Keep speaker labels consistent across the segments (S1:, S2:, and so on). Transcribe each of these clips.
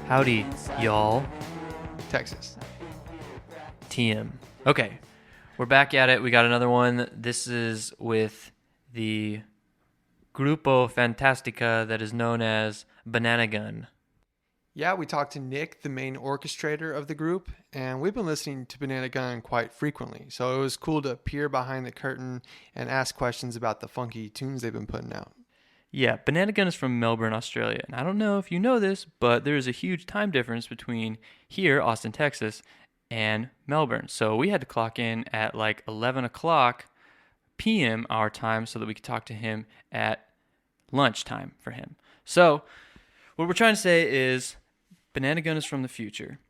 S1: Howdy, y'all.
S2: Texas.
S1: TM. Okay, we're back at it. We got another one. This is with the Grupo Fantastica that is known as Bananagun.
S2: Yeah, we talked to Nick, the main orchestrator of the group, and we've been listening to Bananagun quite frequently. So it was cool to peer behind the curtain and ask questions about the funky tunes they've been putting out.
S1: Yeah, Bananagun is from Melbourne, Australia. And I don't know if you know this, but there is a huge time difference between here, Austin, Texas, and Melbourne. So we had to clock in at like 11 o'clock p.m. our time so that we could talk to him at lunchtime for him. So what we're trying to say is Bananagun is from the future.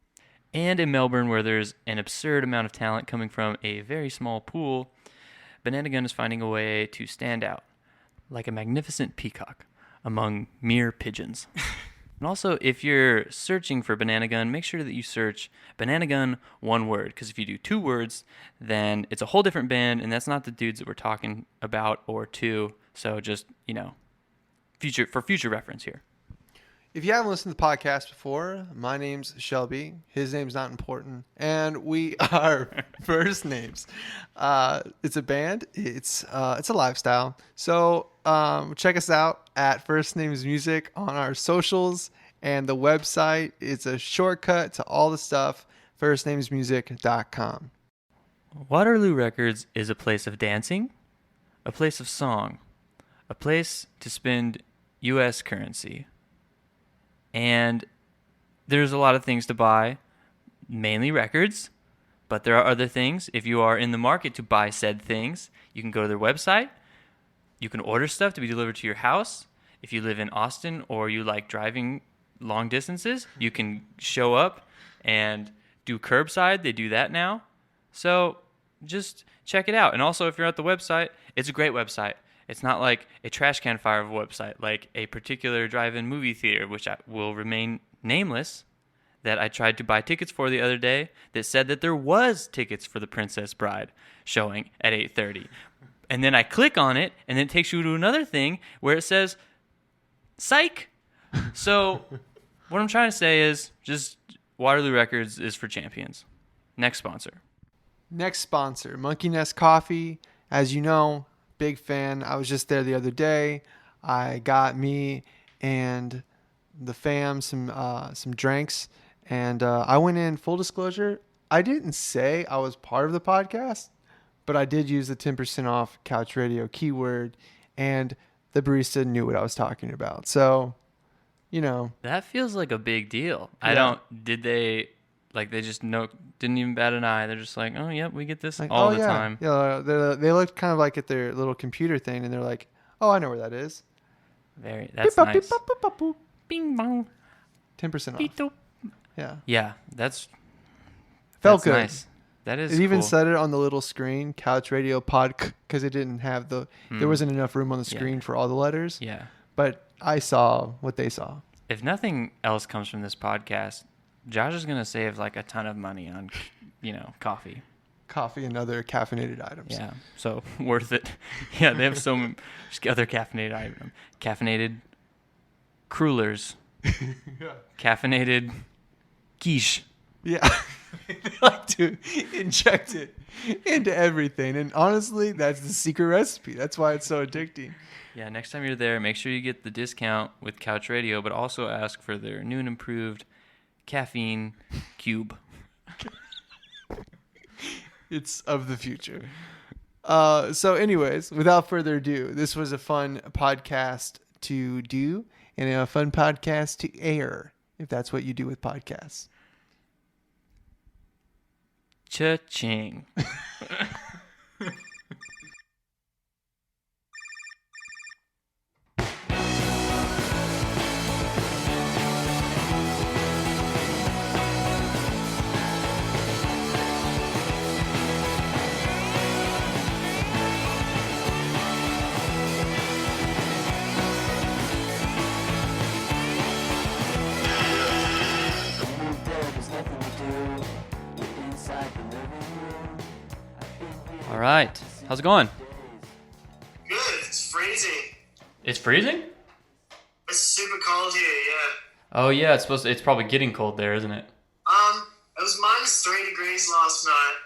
S1: And in Melbourne, where there's an absurd amount of talent coming from a very small pool, Bananagun is finding a way to stand out like a magnificent peacock among mere pigeons. And also, if you're searching for Bananagun, make sure that you search Bananagun one word, because if you do two words, then it's a whole different band, and that's not the dudes that we're talking about or to. So just, future reference here.
S2: If you haven't listened to the podcast before, my name's Shelby. His name's not important. And we are First Names. It's a band. It's a lifestyle. So check us out at First Names Music on our socials and the website. It's a shortcut to all the stuff, firstnamesmusic.com.
S1: Waterloo Records is a place of dancing, a place of song, a place to spend U.S. currency. And there's a lot of things to buy, mainly records, but there are other things. If you are in the market to buy said things, you can go to their website. You can order stuff to be delivered to your house. If you live in Austin or you like driving long distances, you can show up and do curbside. They do that now. So just check it out. And also, if you're at the website, it's a great website. It's not like a trash can fire of a website, like a particular drive-in movie theater, which will remain nameless, that I tried to buy tickets for the other day that said that there was tickets for The Princess Bride showing at 8:30. And then I click on it, and then it takes you to another thing where it says, psych! So what I'm trying to say is just Waterloo Records is for champions. Next sponsor.
S2: Next sponsor, Monkey Nest Coffee. As you know, big fan. I was just there the other day. I got me and the fam some drinks, and I went in. Full disclosure, I didn't say I was part of the podcast, but I did use the 10% off Couch Radio keyword, and the barista knew what I was talking about. So,
S1: that feels like a big deal.
S2: Yeah.
S1: They just didn't even bat an eye. They're just like, oh, yep, we get this
S2: like,
S1: all
S2: oh,
S1: the time.
S2: Yeah, they looked kind of like at their little computer thing, and they're like, oh, I know where that is.
S1: That's
S2: Beep,
S1: nice.
S2: beep, boop, boop, boop, boop.
S1: Bing bong.
S2: 10%
S1: Beep,
S2: off.
S1: doop.
S2: Yeah.
S1: Yeah, that's
S2: Felt good.
S1: nice. That is
S2: It even
S1: cool.
S2: said it on the little screen, Couch Radio Pod, because it didn't have there wasn't enough room on the screen for all the letters.
S1: Yeah.
S2: But I saw what they saw.
S1: If nothing else comes from this podcast, Josh is going to save like a ton of money on, coffee.
S2: Coffee and other caffeinated items.
S1: Yeah, so worth it. Yeah, they have some other caffeinated items. Caffeinated crullers. Caffeinated quiche.
S2: Yeah. They like to inject it into everything. And honestly, that's the secret recipe. That's why it's so addicting.
S1: Yeah, next time you're there, make sure you get the discount with Couch Radio, but also ask for their new and improved caffeine cube.
S2: It's of the future. So anyways, without further ado, this was a fun podcast to do and a fun podcast to air, if that's what you do with podcasts.
S1: Cha-ching. All right. How's it going?
S3: Good. It's freezing.
S1: It's freezing?
S3: It's super cold here,
S1: Oh yeah, it's probably getting cold there, isn't it?
S3: It was -3 degrees last night,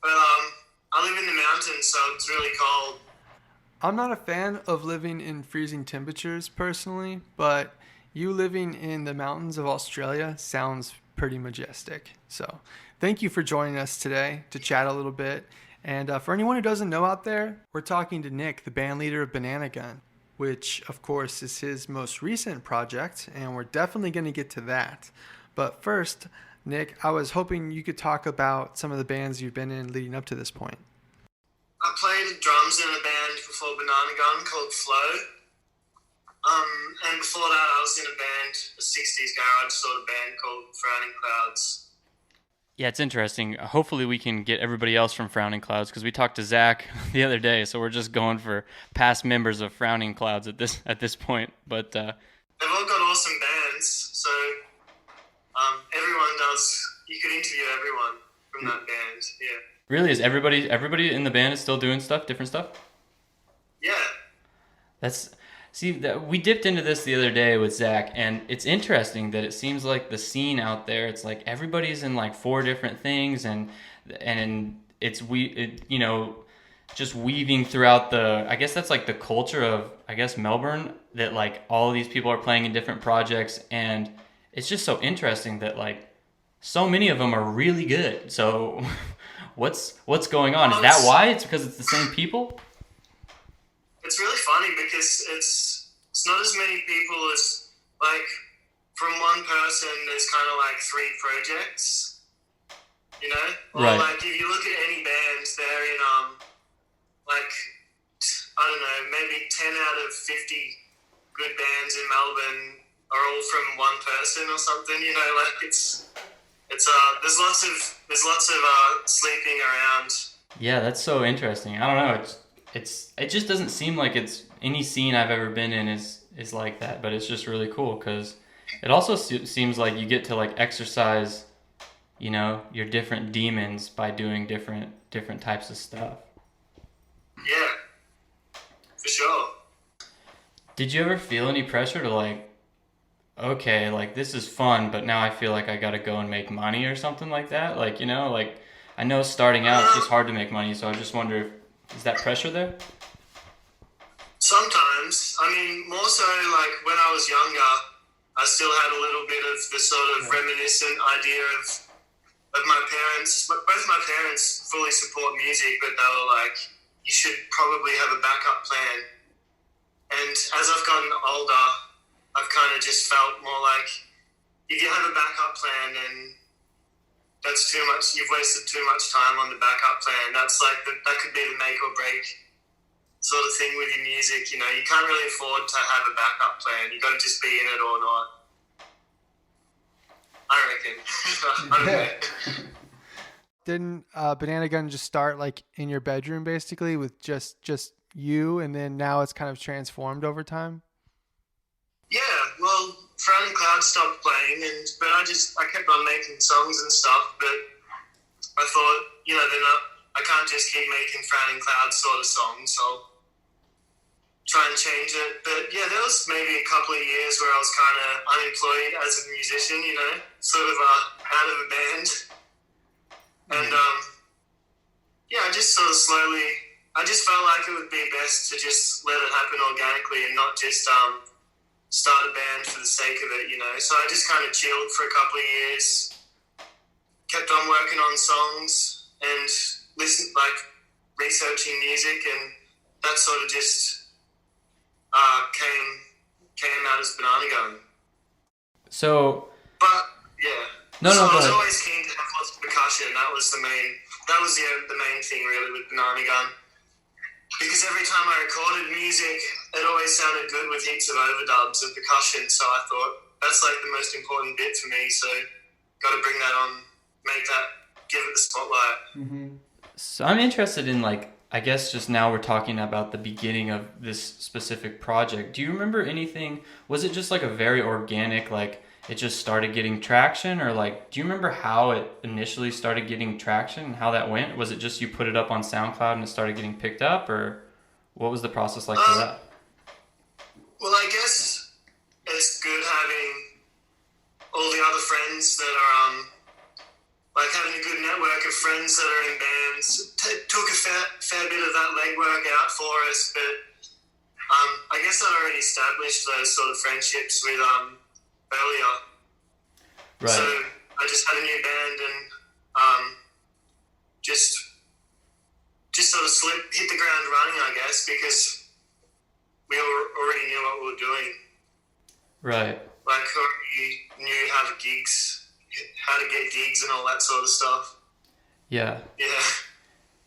S3: but I live in the mountains, so it's really cold.
S2: I'm not a fan of living in freezing temperatures personally, but you living in the mountains of Australia sounds pretty majestic. So, thank you for joining us today to chat a little bit. And for anyone who doesn't know out there, we're talking to Nick, the band leader of Bananagun, which, of course, is his most recent project, and we're definitely going to get to that. But first, Nick, I was hoping you could talk about some of the bands you've been in leading up to this point.
S3: I played drums in a band before Bananagun called Flow. And before that, I was in a band, a 60s garage sort of band called Frowning Clouds.
S1: Yeah, it's interesting. Hopefully, we can get everybody else from Frowning Clouds because we talked to Zach the other day, so we're just going for past members of Frowning Clouds at this point. But
S3: They've all got awesome bands, so everyone does. You could interview everyone from that band. Yeah.
S1: really, is everybody in the band is still doing stuff, different stuff?
S3: Yeah.
S1: That's see that we dipped into this the other day with Zach, and it's interesting that it seems like the scene out there. It's like everybody's in like four different things, and you know, just weaving throughout the. I guess that's like the culture of Melbourne, that like all of these people are playing in different projects, and it's just so interesting that like so many of them are really good. So what's going on? Is that why? It's because it's the same people?
S3: It's really funny because it's not as many people as, like, from one person there's kind of like three projects, you know? Or
S1: Right.
S3: like if you look at any band, they're in like, I don't know, maybe 10 out of 50 good bands in Melbourne are all from one person or something, you know? Like it's there's lots of sleeping around.
S1: Yeah, that's so interesting. I don't know. It just doesn't seem like it's any scene I've ever been in is like that. But it's just really cool because it also seems like you get to like exercise, you know, your different demons by doing different types of stuff.
S3: Yeah, for sure.
S1: Did you ever feel any pressure to like, okay, like this is fun, but now I feel like I gotta go and make money or something like that? Like, you know, like I know starting out it's just hard to make money, so I just wonder if is that pressure there?
S3: Sometimes, I mean, more so like when I was younger, I still had a little bit of the sort of reminiscent idea of my parents. Both my parents fully support music, but they were like, you should probably have a backup plan. And as I've gotten older, I've kind of just felt more like if you have a backup plan, then that's too much. You've wasted too much time on the backup plan. That's like that could be the make or break sort of thing with your music. You know, you can't really afford to have a backup plan. You got to just be in it or not. I reckon. I don't know.
S2: Didn't Bananagun just start like in your bedroom basically with just you, and then now it's kind of transformed over time?
S3: Yeah, well, Frowning Clouds stopped playing, but I kept on making songs and stuff. But I thought, you know, I can't just keep making Frowning Clouds sort of songs, so try and change it. But yeah, there was maybe a couple of years where I was kind of unemployed as a musician, you know, sort of out of a band. And yeah, I just sort of slowly, I just felt like it would be best to just let it happen organically and not just start a band for the sake of it, you know. So I just kind of chilled for a couple of years, kept on working on songs and researching music, and that sort of just came out as Bananagun.
S1: So
S3: But yeah,
S1: no,
S3: so
S1: go
S3: I was
S1: ahead.
S3: always keen to have lots of percussion. That was the main thing really with Bananagun. Because every time I recorded music, it always sounded good with heaps of overdubs and percussion. So I thought that's like the most important bit for me. So got to bring that on, give it the spotlight.
S2: Mm-hmm.
S1: So I'm interested in like I guess just now we're talking about the beginning of this specific project. Do you remember anything? Was it just like a very organic, like it just started getting traction, or like do you remember how it initially started getting traction and how that went? Was it just you put it up on SoundCloud and it started getting picked up, or what was the process like for that?
S3: Well, I guess it's good having all the other friends that are like having a good network of friends that are in bands took a fair bit of that legwork out for us, but I guess I'd already established those sort of friendships with earlier.
S1: Right.
S3: So I just had a new band and just sort of hit the ground running, I guess, because we already knew what we were doing.
S1: Right.
S3: Like, already knew how to get gigs and all that sort of stuff.
S1: Yeah.
S3: Yeah.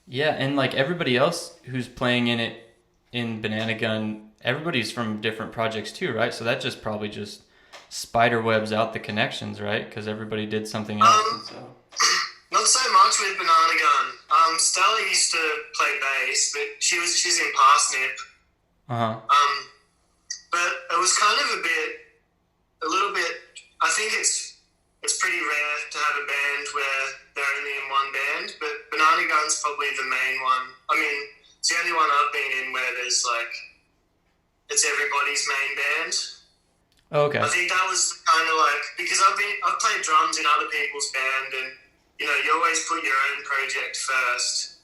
S1: Yeah, and like everybody else who's playing in it in Bananagun, everybody's from different projects too, right? So that just probably just spider webs out the connections, right? Because everybody did something else. And so.
S3: Not so much with Bananagun. Stella used to play bass, but she's in Parsnip. But it was kind of a little bit. I think it's pretty rare to have a band where they're only in one band, but Bananagun's probably the main one. I mean, it's the only one I've been in where there's like it's everybody's main band.
S1: Oh, okay.
S3: I think that was kind of like because I've played drums in other people's band, and you know you always put your own project first,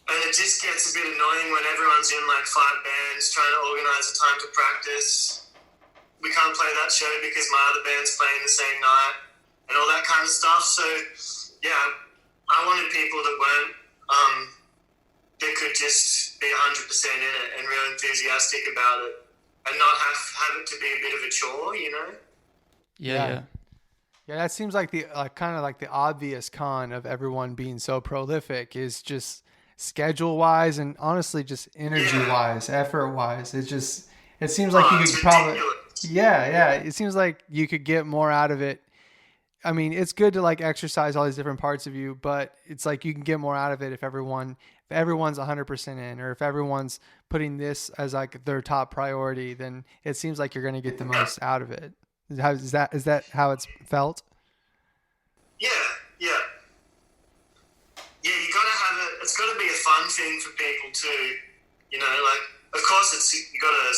S3: and it just gets a bit annoying when everyone's in like 5 bands trying to organize a time to practice. We can't play that show because my other band's playing the same night and all that kind of stuff. So yeah, I wanted people that weren't that could just be 100% in it and real enthusiastic about it. And not have it to be a bit of a chore, you know?
S1: Yeah.
S2: Yeah, that seems like the kind of like the obvious con of everyone being so prolific is just schedule-wise and honestly just energy-wise, effort-wise. It seems like you could probably it seems like you could get more out of it. I mean, it's good to like exercise all these different parts of you, but it's like you can get more out of it if everyone's 100% in, or if everyone's putting this as like their top priority, then it seems like you're going to get the most out of it. Is that how it's felt?
S3: Yeah. You gotta have it. It's gotta be a fun thing for people too. You know, like of course it's gotta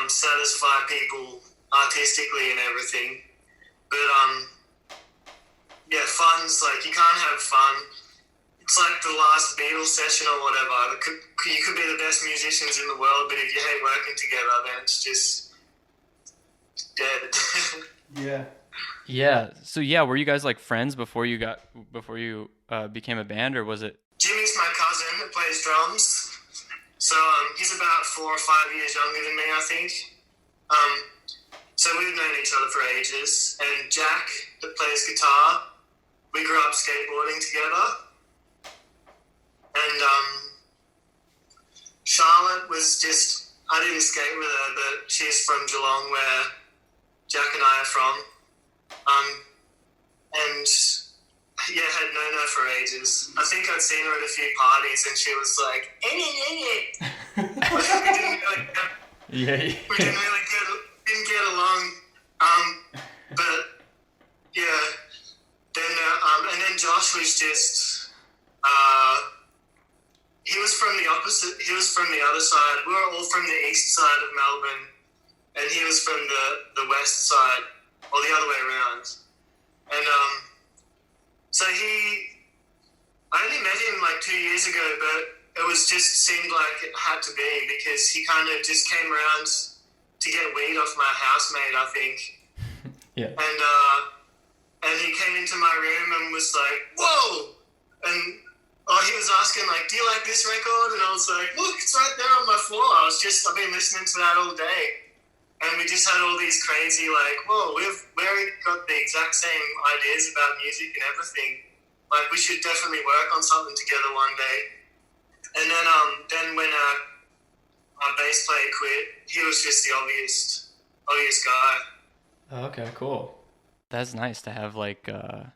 S3: satisfy people artistically and everything. But fun's like you can't have fun. It's like the last Beatles session or whatever. You could be the best musicians in the world, but if you hate working together, then it's just dead.
S1: Yeah. So yeah, were you guys like friends before you became a band, or was it?
S3: Jimmy's my cousin that plays drums. So he's about 4 or 5 years younger than me, I think. So we've known each other for ages. And Jack, that plays guitar, we grew up skateboarding together. And Charlotte was I didn't skate with her, but she's from Geelong, where Jack and I are from. And had known her for ages. I think I'd seen her at a few parties, and she was like, we didn't really get along. But yeah, then and then Josh was just he was from the opposite. He was from the other side. We were all from the east side of Melbourne, and he was from the west side, or the other way around. And so I only met him like 2 years ago, but it seemed like it had to be because he kind of just came around to get weed off my housemate, I think.
S1: Yeah.
S3: And he came into my room and was like, "Whoa!" And he was asking like, "Do you like this record?" And I was like, "Look, it's right there on my floor. I've been listening to that all day." And we just had all these crazy like, "Whoa, we've got the exact same ideas about music and everything. Like, we should definitely work on something together one day." And then when our bass player quit, he was just the obvious guy.
S1: Oh, okay, cool. That's nice to have like a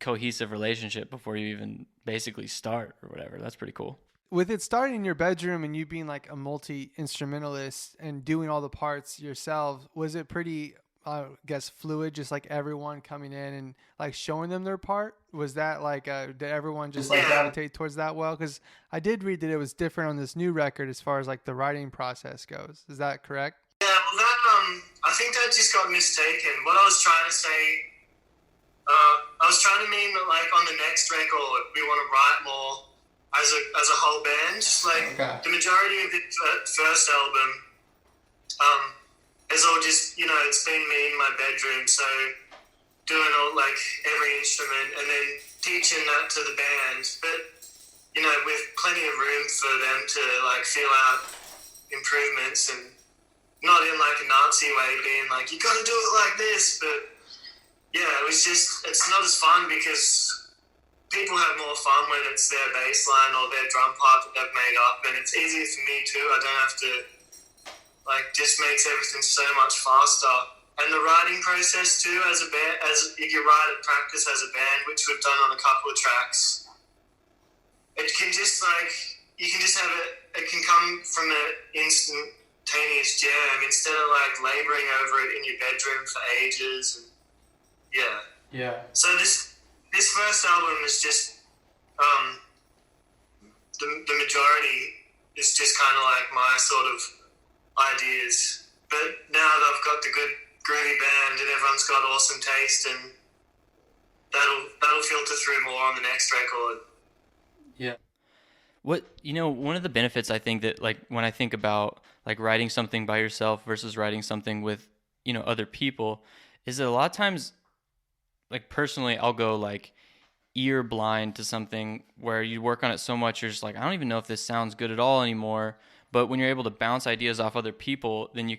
S1: cohesive relationship before you even basically start or whatever. That's pretty cool.
S2: With it starting in your bedroom and you being like a multi-instrumentalist and doing all the parts yourself, was it pretty, I guess, fluid, just like everyone coming in and like showing them their part? Was that like, did everyone just like gravitate towards that well? Because I did read that it was different on this new record as far as like the writing process goes. Is that correct?
S3: Yeah, well I think that just got mistaken. What I was trying to say, I was trying to mean that like on the next record, we want to write more as a whole band. Just like the majority of the first album, is all just, you know, it's been me in my bedroom, so doing all like every instrument and then teaching that to the band, but you know, with plenty of room for them to like feel out improvements and not in like a Nazi way, being like, you got to do it like this. But yeah, it's not as fun because people have more fun when it's their bass line or their drum part that they've made up, and it's easier for me too. I don't have to, like, just makes everything so much faster. And the writing process too, as a band, as if you write at practice as a band, which we've done on a couple of tracks, it can just like, you can just have it can come from an instantaneous jam instead of like laboring over it in your bedroom for ages. And yeah. So this first album is just the majority is just kind of like my sort of ideas. But now that I've got the good groovy band and everyone's got awesome taste, and that'll filter through more on the next record.
S1: Yeah. One of the benefits I think that, like, when I think about like writing something by yourself versus writing something with, other people, is that a lot of times, like, personally, I'll go like ear blind to something where you work on it so much, you're just like, I don't even know if this sounds good at all anymore. But when you're able to bounce ideas off other people, then you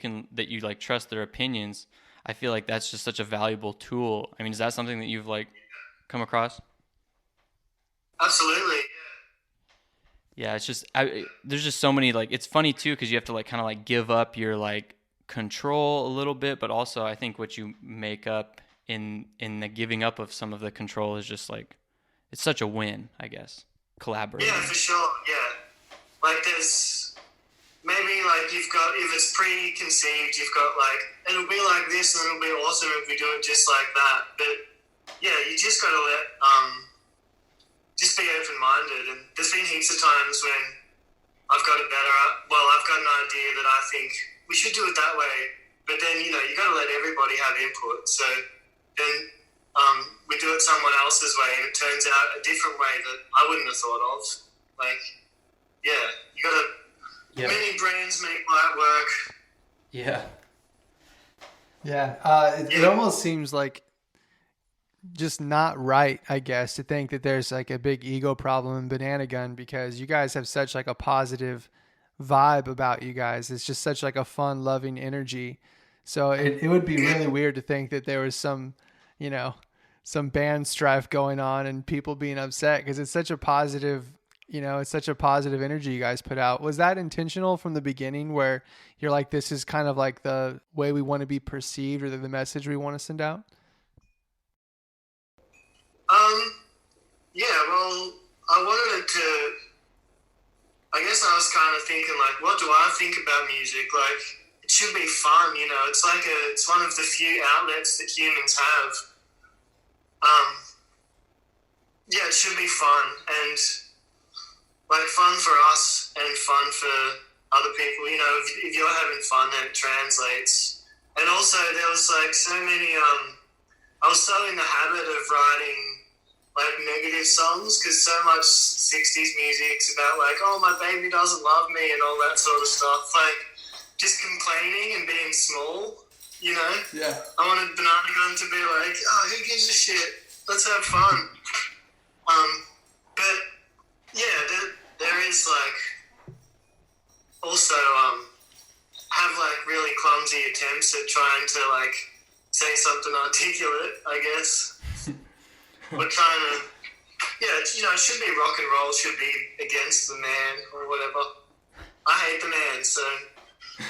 S1: like trust their opinions. I feel like that's just such a valuable tool. I mean, is that something that you've like come across?
S3: Absolutely.
S1: Yeah, it's just there's just so many, like, it's funny too because you have to like kind of like give up your like control a little bit, but also I think what you make up in the giving up of some of the control is just like, it's such a win, I guess. Collaborating.
S3: Yeah, for sure. Yeah, like there's maybe like you've got, if it's preconceived, you've got like, it'll be like this and it'll be awesome if we do it just like that. But yeah, you just gotta let just be open-minded. And there's been heaps of times when I've got I've got an idea that I think we should do it that way, but then, you got to let everybody have input. So then we do it someone else's way, and it turns out a different way that I wouldn't have thought of. Like, yeah, you got to, many brains make light work.
S1: Yeah.
S2: Yeah. It almost seems like just not right, I guess, to think that there's like a big ego problem in Bananagun, because you guys have such like a positive vibe about you guys. It's just such like a fun, loving energy. So it would be really weird to think that there was some band strife going on and people being upset, because it's such a positive, it's such a positive energy you guys put out. Was that intentional from the beginning, where you're like, this is kind of like the way we want to be perceived, or the message we want to send out?
S3: Yeah, well, I wanted it to, I guess I was kind of thinking, like, what do I think about music? Like, it should be fun, it's like it's one of the few outlets that humans have. Yeah, it should be fun, and like fun for us and fun for other people. If you're having fun, then it translates. And also there was like so many, I was so in the habit of writing like negative songs, because so much 60s music's about like, oh, my baby doesn't love me and all that sort of stuff, like just complaining and being small, Yeah. I wanted Bananagun to be like, oh, who gives a shit? Let's have fun. But yeah, there is like also have like really clumsy attempts at trying to like say something articulate, I guess. We're trying to, it should be rock and roll, should be against the man or whatever. I hate the man, so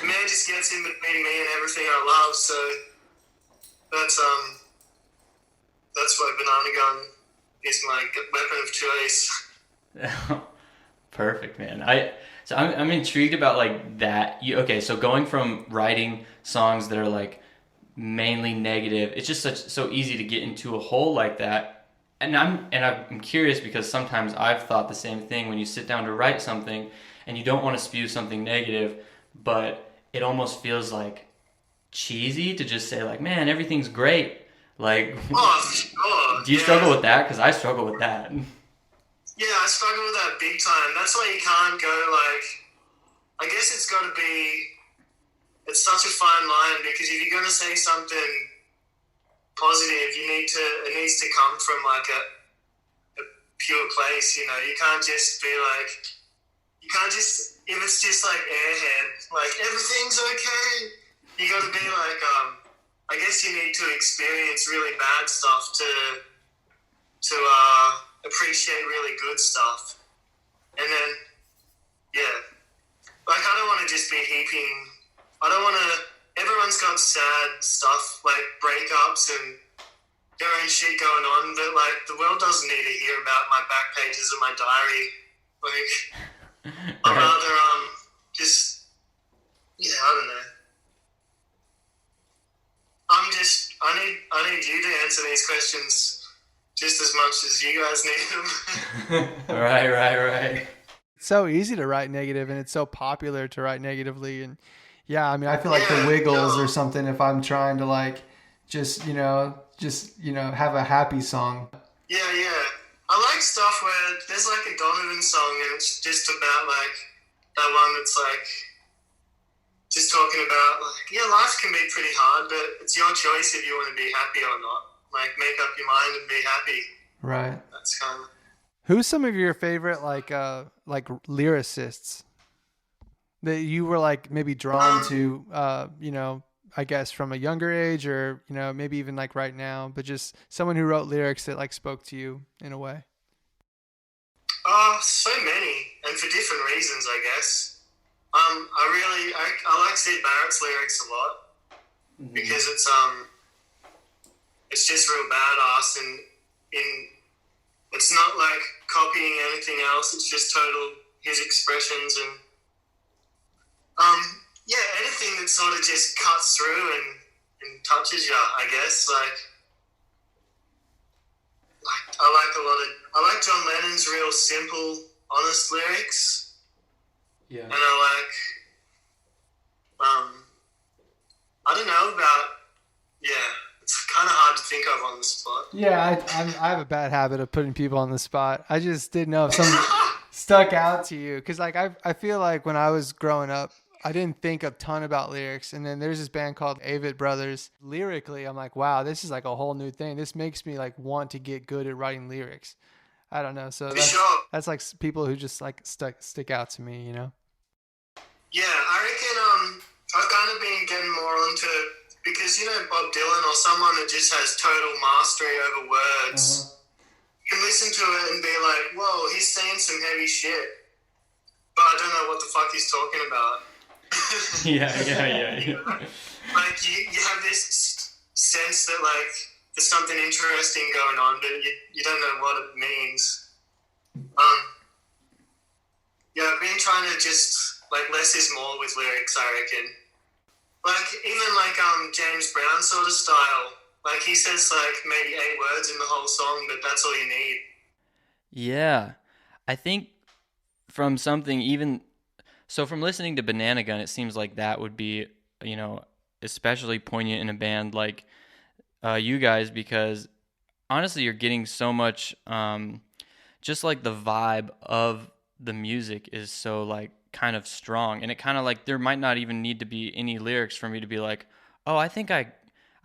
S3: the man just gets in between me and everything I love. So that's why Bananagun is my weapon of choice.
S1: Perfect, man. I'm intrigued about like that. So going from writing songs that are like mainly negative, it's just so easy to get into a hole like that. And I'm curious, because sometimes I've thought the same thing when you sit down to write something and you don't want to spew something negative, but it almost feels like cheesy to just say like, man, everything's great. Like,
S3: Oh, for sure.
S1: do you struggle with that? Because I struggle with that.
S3: Yeah, I struggle with that big time. That's why you can't go like. I guess it's got to be. It's such a fine line because if you're going to say something positive, it needs to come from like a pure place. You know, you can't just be like. You can't just if it's just like airhead, like everything's okay. You got to be like. I guess you need to experience really bad stuff to appreciate really good stuff. And then, yeah. Like, I don't want to just be everyone's got sad stuff, like breakups and their own shit going on, but, like, the world doesn't need to hear about my back pages of my diary. Like, I'd rather, I don't know. I need you to answer these questions just as much as you guys need them.
S1: Right.
S2: It's so easy to write negative, and it's so popular to write negatively. And yeah, I mean, I feel like the Wiggles or something. If I'm trying to like, just have a happy song.
S3: Yeah. I like stuff where there's like a Donovan song, and it's just about like that one that's like. Just talking about, like, life can be pretty hard, but it's your choice if you want to be happy or not. Like, make up your mind and be happy.
S2: Right.
S3: That's kind of...
S2: Who's some of your favorite, like lyricists that you were, like, maybe drawn to, I guess from a younger age or, maybe even, like, right now, but just someone who wrote lyrics that, like, spoke to you in a way?
S3: So many, and for different reasons, I guess. I like Sid Barrett's lyrics a lot because it's just real badass and it's not like copying anything else. It's just total his expressions and anything that sort of just cuts through and touches you. I guess I like John Lennon's real simple, honest lyrics.
S1: Yeah.
S3: And I don't know it's kind of hard to think of on the spot.
S2: Yeah, I have a bad habit of putting people on the spot. I just didn't know if something stuck out to you. Because, like, I feel like when I was growing up, I didn't think a ton about lyrics. And then there's this band called Avett Brothers. Lyrically, I'm like, wow, this is like a whole new thing. This makes me, like, want to get good at writing lyrics. I don't know. So that's like people who just, like, stick out to me, you know?
S3: Yeah, I reckon I've kind of been getting more onto, because, Bob Dylan or someone that just has total mastery over words, you can listen to it and be like, whoa, he's saying some heavy shit, but I don't know what the fuck he's talking about.
S1: Yeah.
S3: Like, you have this sense that, like, there's something interesting going on, but you don't know what it means. I've been trying to just... like, less is more with lyrics, I reckon. Like, even like James Brown sort of style. Like, he says like maybe 8 words in the whole song, but that's all you need.
S1: Yeah. I think from listening to Bananagun, it seems like that would be, especially poignant in a band like you guys, because honestly, you're getting so much, just like the vibe of the music is so like, kind of strong, and it kind of like there might not even need to be any lyrics for me to be like, oh, I think I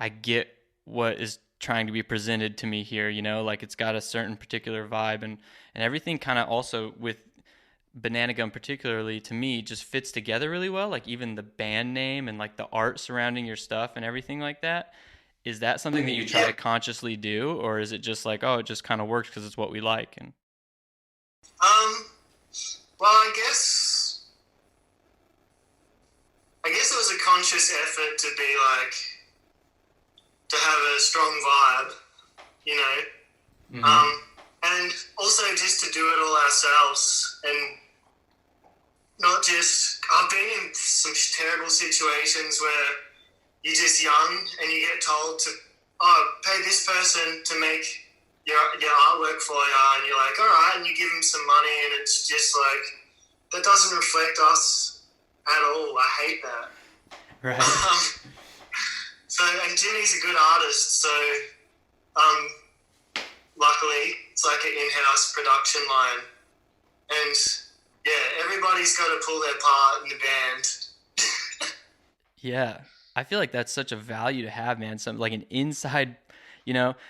S1: get what is trying to be presented to me here, like it's got a certain particular vibe and everything kind of also with Bananagun particularly to me just fits together really well, like even the band name and like the art surrounding your stuff and everything like that. Is that something that you try to consciously do, or is it just like, oh, it just kind of works because it's what we like? And
S3: well, I guess it was a conscious effort to be like, to have a strong vibe, and also just to do it all ourselves and not just, I've been in some terrible situations where you're just young and you get told to, pay this person to make your artwork for you, and you're like, all right, and you give them some money, and it's just like, that doesn't reflect us at all. I hate that.
S1: Right.
S3: So, and Jimmy's a good artist, so luckily it's like an in-house production line. And yeah, everybody's got to pull their part in the band.
S1: Yeah. I feel like that's such a value to have, man. Some like an inside,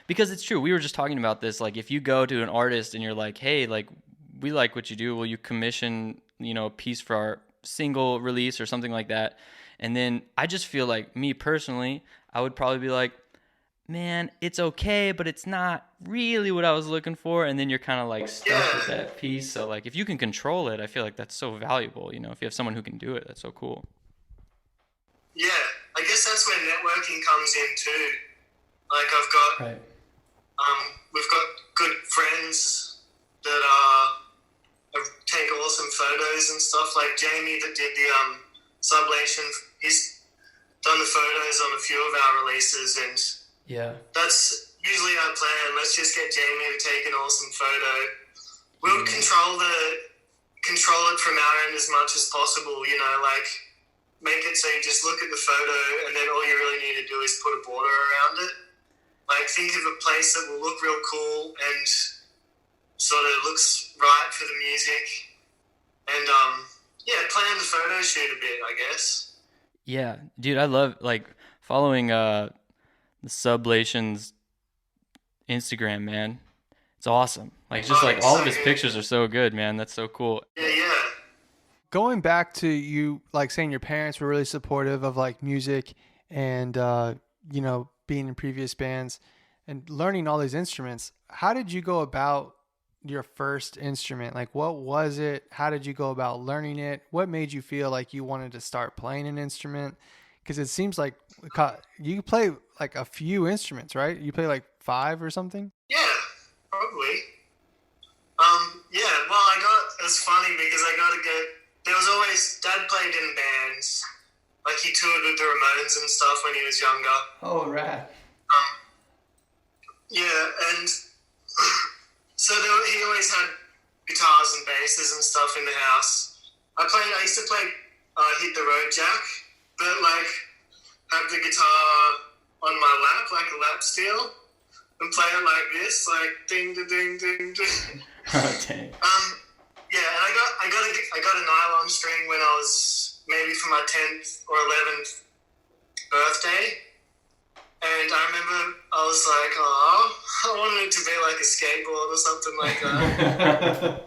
S1: because it's true. We were just talking about this. Like if you go to an artist and you're like, hey, like we like what you do. Will you commission, a piece for our single release or something like that? And then I just feel like me personally, I would probably be like, man, it's okay, but it's not really what I was looking for. And then you're kind of like stuck with that piece. So like if you can control it, I feel like that's so valuable. If you have someone who can do it, that's so cool.
S3: Yeah, I guess that's where networking comes in too. Like
S1: Right.
S3: We've got good friends that take awesome photos and stuff. Like Jamie that did the sublation, he's done the photos on a few of our releases, and
S1: Yeah.
S3: that's usually our plan. Let's just get Jamie to take an awesome photo. We'll control it from our end as much as possible. Like make it so you just look at the photo, and then all you really need to do is put a border around it. Like think of a place that will look real cool and sort of looks right for the music, and plan the photo shoot a bit, I guess.
S1: Yeah, dude, I love like following the Sublation's Instagram, man. It's awesome. Like just like all of his pictures are so good, man. That's so cool.
S3: Yeah.
S2: Going back to you, like saying your parents were really supportive of like music and, being in previous bands and learning all these instruments. How did you go about your first instrument? Like, what was it? How did you go about learning it? What made you feel like you wanted to start playing an instrument? Because it seems like you play like a few instruments, right? You play like 5 or something?
S3: Yeah, probably. It's funny because there was always, Dad played in bands. Like he toured with the Ramones and stuff when he was younger.
S2: Oh, right.
S3: And so he always had guitars and basses and stuff in the house. I used to play Hit the Road Jack, but like have the guitar on my lap like a lap steel and play it like this, like ding ding ding ding ding.
S1: Oh, dang.
S3: And I got a nylon string when I was maybe for my 10th or 11th birthday. And I remember I was like, I wanted it to be like a skateboard or something like that.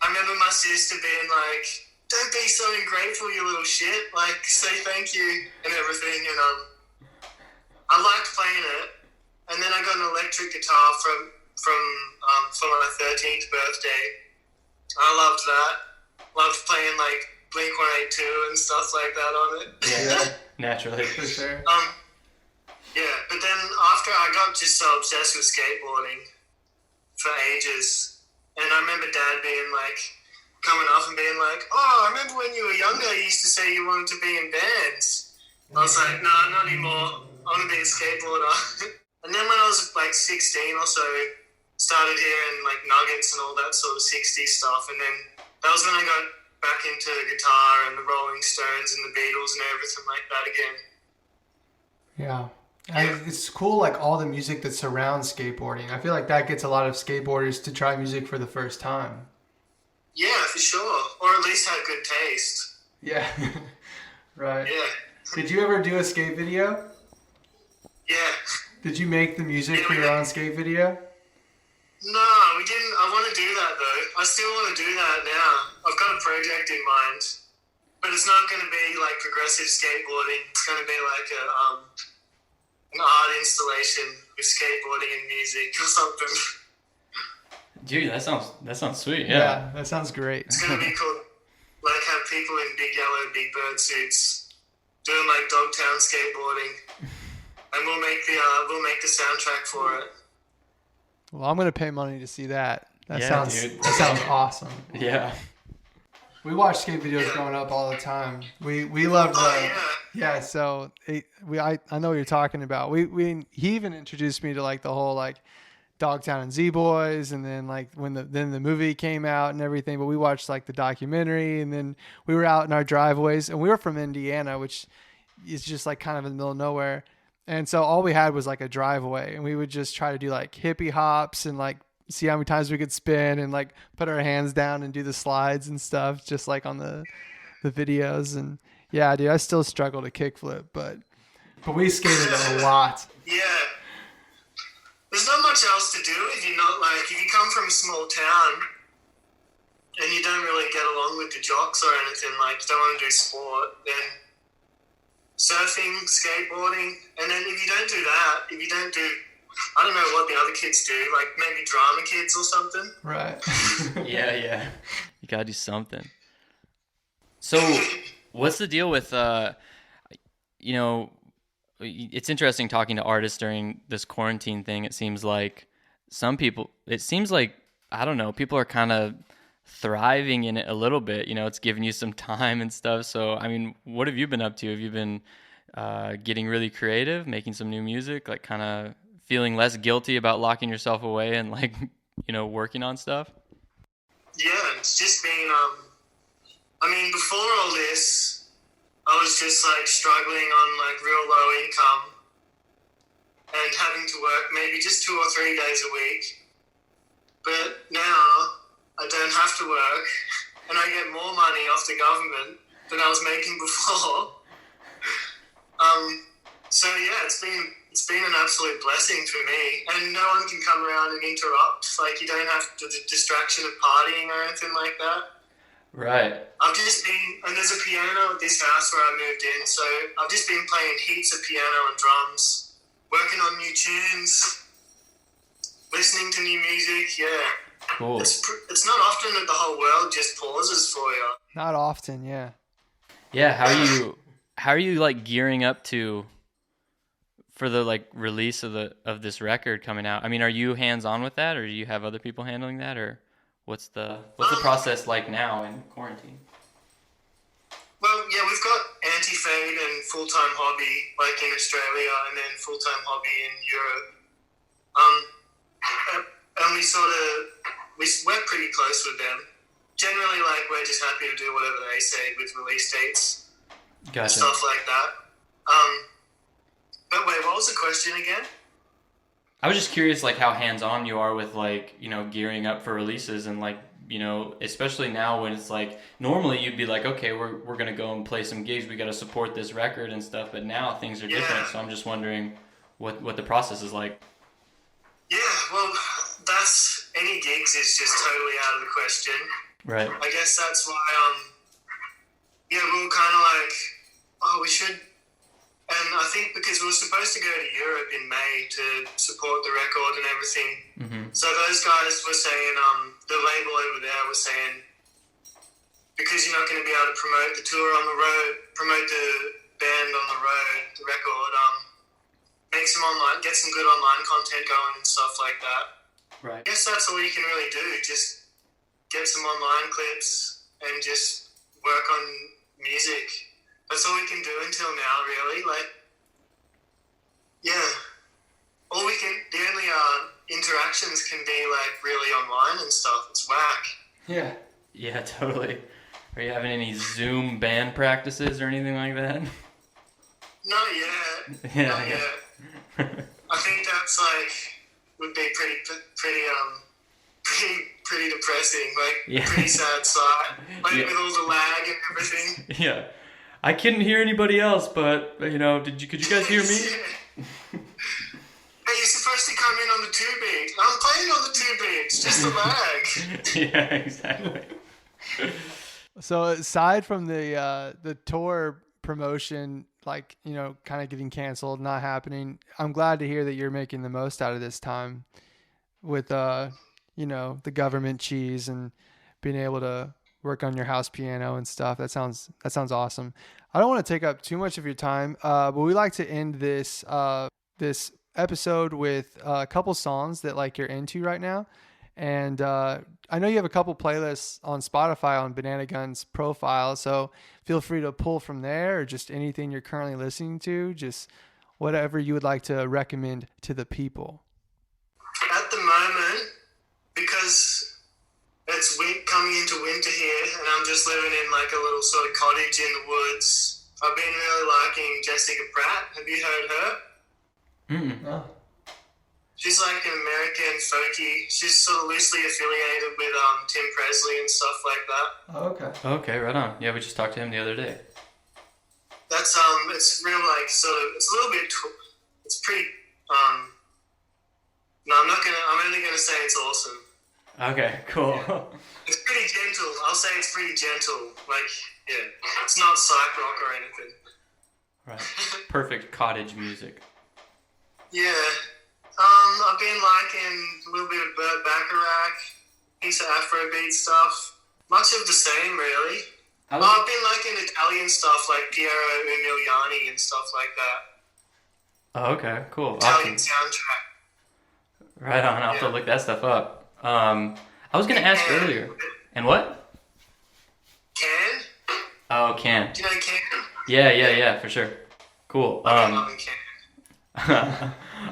S3: I remember my sister being like, don't be so ungrateful, you little shit. Like, say thank you and everything. And I liked playing it. And then I got an electric guitar for my 13th birthday. I loved that. Loved playing like Blink-182 and stuff like that on it.
S1: Yeah, naturally.
S2: For sure.
S3: But then after I got just so obsessed with skateboarding for ages, and I remember Dad being like, coming up and being like, I remember when you were younger, you used to say you wanted to be in bands. I was like, no, not anymore. I want to be a skateboarder. And then when I was like 16 or so, started hearing like Nuggets and all that sort of 60s stuff, and then that was when I got back into guitar and the Rolling Stones and the Beatles and everything like that again.
S2: Yeah. And it's cool, like all the music that surrounds skateboarding. I feel like that gets a lot of skateboarders to try music for the first time.
S3: Yeah, for sure. Or at least have good taste.
S2: Yeah. Right.
S3: Yeah.
S2: Did you ever do a skate video?
S3: Yeah.
S2: Did you make the music for your own skate video?
S3: No, we didn't. I want to do that though. I still want to do that now. I've got a project in mind. But it's not going to be like progressive skateboarding. It's going to be like an art installation with skateboarding and music or something.
S1: Dude, that sounds sweet.
S2: Yeah, that sounds great.
S3: It's gonna be cool. Like have people in big yellow Big Bird suits doing like Dogtown skateboarding, and we'll make the soundtrack for it.
S2: Well, I'm gonna pay money to see that. That
S1: Yeah,
S2: sounds
S1: dude.
S2: that sounds awesome.
S1: Yeah.
S2: We watched skate videos growing up all the time. We loved. Yeah. So I know what you're talking about. He even introduced me to like the whole like Dogtown and Z-Boys, and then like when the movie came out and everything. But we watched like the documentary, and then we were out in our driveways, and we were from Indiana, which is just like kind of in the middle of nowhere. And so all we had was like a driveway, and we would just try to do like hippie hops and like see how many times we could spin and like put our hands down and do the slides and stuff, just like on the videos. And yeah, dude, I still struggle to kickflip, but we skated a lot.
S3: Yeah. There's not much else to do if you're not like, if you come from a small town and you don't really get along with the jocks or anything, like you don't want to do sport, then surfing, skateboarding, and then if you don't do that, if you don't do, I don't know what the other kids do, like maybe drama kids or something.
S2: Right.
S1: Yeah. You gotta do something. So what's the deal with, you know, it's interesting talking to artists during this quarantine thing. It seems like I don't know, people are kind of thriving in it a little bit. You know, it's giving you some time and stuff. So, I mean, what have you been up to? Have you been getting really creative, making some new music, like kind of feeling less guilty about locking yourself away and like, you know, working on stuff?
S3: Yeah, it's just been, I mean, before all this, I was just like struggling on like real low income and having to work maybe just 2 or 3 days a week. But now I don't have to work and I get more money off the government than I was making before. So yeah, it's been an absolute blessing for me, and no one can come around and interrupt. Like you don't have the distraction of partying or anything like that.
S1: Right.
S3: I've just been, and there's a piano at this house where I moved in, so I've just been playing heaps of piano and drums, working on new tunes, listening to new music. Yeah.
S1: Cool.
S3: It's not often that the whole world just pauses for you.
S2: Not often, yeah.
S1: Yeah, how are you like gearing up for the like release of this record coming out? I mean, are you hands on with that, or do you have other people handling that, or what's the process like now in quarantine?
S3: Well, yeah, we've got Anti-Fade and Full-Time Hobby, like in Australia, and then Full-Time Hobby in Europe. And we work pretty close with them. Generally, like, we're just happy to do whatever they say with release dates.
S1: Gotcha.
S3: Stuff like that. But wait, what was the question again?
S1: I was just curious, like, how hands-on you are with, like, you know, gearing up for releases and, like, you know, especially now when it's like, normally you'd be like, okay, we're going to go and play some gigs. We got to support this record and stuff. But now things are different. So I'm just wondering what the process is like.
S3: Yeah, well, any gigs is just totally out of the question.
S1: Right.
S3: I guess that's why, we were kind of like, oh, we should. And I think because we were supposed to go to Europe in May to support the record and everything.
S1: Mm-hmm.
S3: So those guys were saying, the label over there was saying, because you're not going to be able to promote the tour on the road, promote the band on the road, the record, make some online, get some good online content going and stuff like that.
S1: Right.
S3: I guess that's all you can really do. Just get some online clips and just work on music. That's all we can do until now, really. Like, yeah. The only interactions can be, like, really online and stuff. It's whack.
S1: Yeah. Yeah, totally. Are you having any Zoom band practices or anything like that?
S3: Not yet.
S1: Yeah.
S3: Not yet. I think that's, like, would be pretty depressing. Like, pretty sad sight. Like, with all the lag and everything.
S1: Yeah. I couldn't hear anybody else, but, you know, could you guys hear me?
S3: Hey, you're supposed to come in on the two beat. I'm playing on the two beat. It's just the lag.
S1: Yeah, exactly.
S2: So aside from the tour promotion, like, you know, kind of getting canceled, not happening, I'm glad to hear that you're making the most out of this time with, you know, the government cheese and being able to work on your house piano and stuff. That sounds awesome. I don't want to take up too much of your time, but we like to end this episode with a couple songs that like you're into right now. And I know you have a couple playlists on Spotify on Bananagun's profile, so feel free to pull from there or just anything you're currently listening to, just whatever you would like to recommend to the people.
S3: At the moment, because it's coming into winter here, and I'm just living in like a little sort of cottage in the woods. I've been really liking Jessica Pratt. Have you heard her?
S1: Mm.
S2: Oh.
S3: She's like an American folky. She's sort of loosely affiliated with Tim Presley and stuff like that.
S2: Oh, okay.
S1: Okay, right on. Yeah, we just talked to him the other day.
S3: That's it's real like sort of. It's a little bit. It's pretty. No, I'm only gonna say it's awesome.
S1: Okay, cool.
S3: Yeah. It's pretty gentle. I'll say it's pretty gentle. Like, yeah, it's not psych rock or anything.
S1: Right. Perfect cottage music.
S3: Yeah. I've been liking a little bit of Burt Bacharach, piece of Afrobeat stuff. Much of the same, really. I've been liking Italian stuff like Piero Umiliani and stuff like that.
S1: Oh, okay, cool.
S3: Italian
S1: Awesome.
S3: soundtrack.
S1: Right on. I'll have to look that stuff up. I was gonna ask earlier. And what?
S3: Can?
S1: Oh, Can.
S3: Do you know Can?
S1: Yeah, for sure. Cool.
S3: I love Can.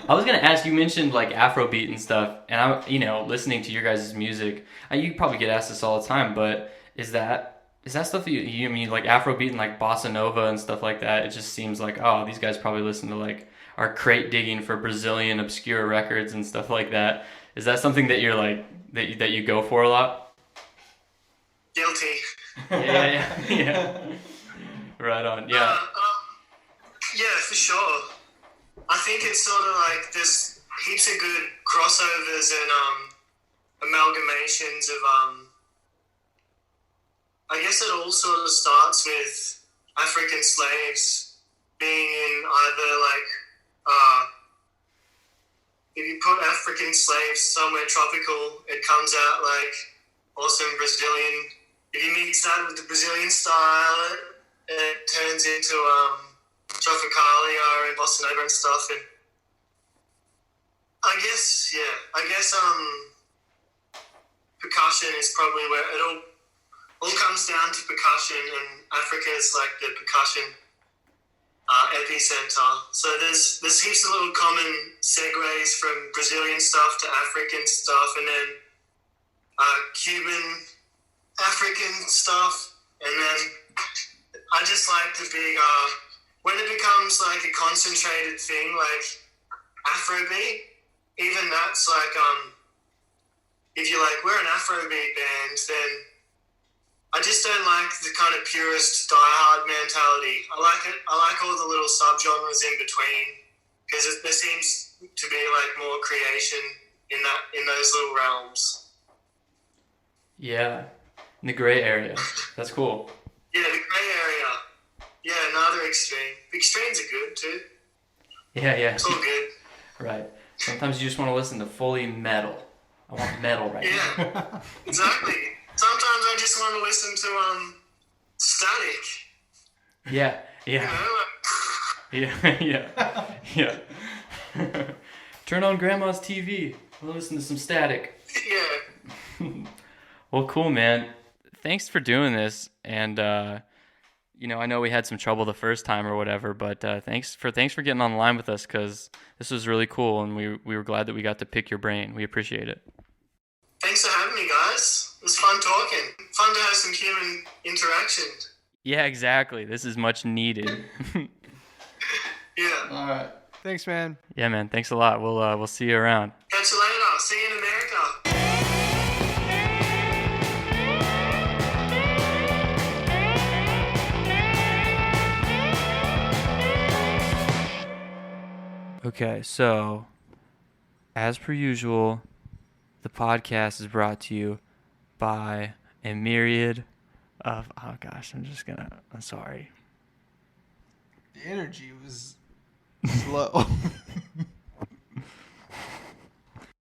S1: I was gonna ask. You mentioned like Afrobeat and stuff, and I, listening to your guys' music. You probably get asked this all the time, but is that stuff that you mean like Afrobeat and like bossa nova and stuff like that? It just seems like, oh, these guys probably listen to like are crate digging for Brazilian obscure records and stuff like that. Is that something that you're like that you go for a lot?
S3: Guilty.
S1: Yeah. Right on. Yeah.
S3: Yeah, for sure. I think it's sort of like there's heaps of good crossovers and amalgamations of I guess it all sort of starts with African slaves being in either like if you put African slaves somewhere tropical, it comes out like awesome Brazilian. If you mix that with the Brazilian style, it turns into Tropicalia and Bossa Nova and stuff. And I guess percussion is probably where it all comes down to percussion, and Africa is like the percussion epicenter. So there's heaps of little common segues from Brazilian stuff to African stuff, and then Cuban African stuff, and then I just like the big when it becomes like a concentrated thing like Afrobeat. Even that's like if you're like we're an Afrobeat band, then I just don't like the kind of purist die-hard mentality. I like all the little subgenres in between because there seems to be like more creation in those little realms.
S1: Yeah, in the gray area. That's cool.
S3: Yeah, the gray area. Yeah, another extreme. Extremes are good too.
S1: Yeah.
S3: It's all good.
S1: Right. Sometimes you just want to listen to fully metal. I want metal right now.
S3: Yeah, exactly. Sometimes I just want to listen to static.
S1: Yeah.
S3: You know,
S1: Yeah. Turn on grandma's TV. We'll listen to some static.
S3: Yeah.
S1: Well, cool, man. Thanks for doing this. And, I know we had some trouble the first time or whatever, but thanks for getting on the line with us because this was really cool, and we were glad that we got to pick your brain. We appreciate it.
S3: Thanks for having me, guys. It was fun talking. Fun to have some human interaction.
S1: Yeah, exactly. This is much needed.
S3: Yeah.
S2: All right. Thanks, man.
S1: Yeah, man. Thanks a lot. We'll see you around.
S3: Catch you later. See you in America.
S1: Okay, so as per usual, the podcast is brought to you by a myriad of, I'm sorry.
S2: The energy was low.